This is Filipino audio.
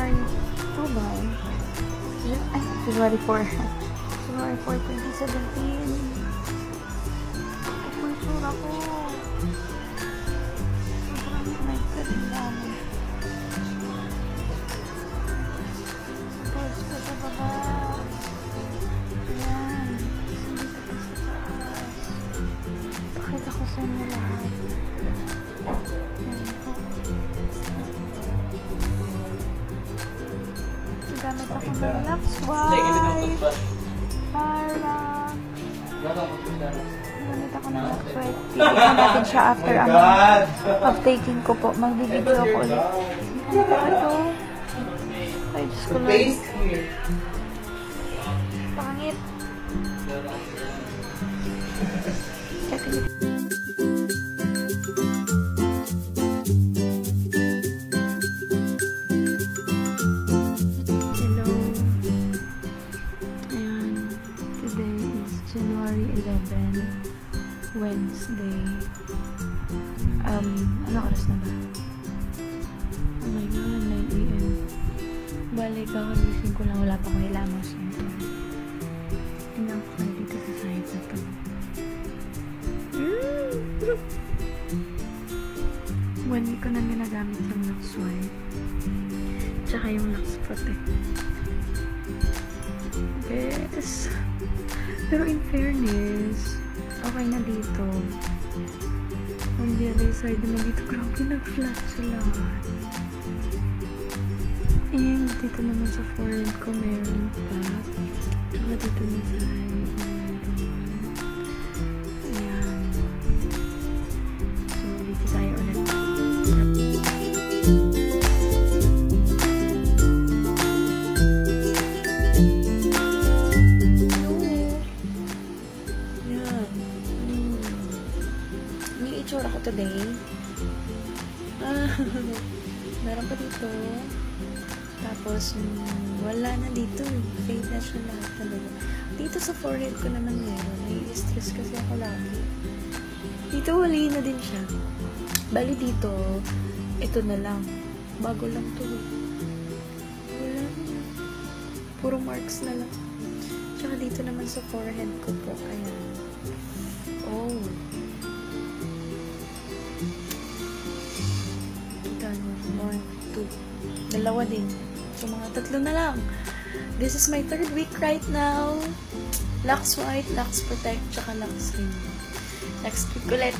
January 2 ba? Ay, January 4. January 4, 2017. Ako yung sura ko. Sobrang connected ang dami. Pulse ko sa baba. Ayan. Hindi ko pa sa taas. Pakita ko sa inyo lahat. Gamit ako ng Lux White. Para. Gamit ako ng Lux White. Titignan natin siya after of taking ko po. Magbibideo ako ulit. Ito. Ay, Diyos ko lang. Pangit. January 11, Wednesday. Ano oras na ba? Oh my God, 9 AM. Balik ako, gising ko lang, wala pa akong hilamos. Tingnan ko kayo dito sa side na to. 1 week ko na ginagamit yung Lux White. Tsaka yung Lux Protect. Yes. Pero in fairness, okay na dito. On the other side naman dito, grabe nag-flat sila. And dito naman sa forehead ko meron pa. Tsaka dito na side, meron. Ayan. So, dito tayo ulit. Itsura ko today. Meron pa dito. Tapos, wala na dito. Fade na siya lahat talaga. Dito sa forehead ko naman meron. Nai-stress kasi ako lagi. Dito, wali na din siya. Bali dito, ito na lang. Bago lang to. Wala na. Puro marks na lang. Tsaka dito naman sa forehead ko po. Ayan. Oh. Dalawa din. So, mga 3 na lang. This is my 3rd week right now. Lux White, Lux Protect, tsaka Lux Ring. Next week ulit.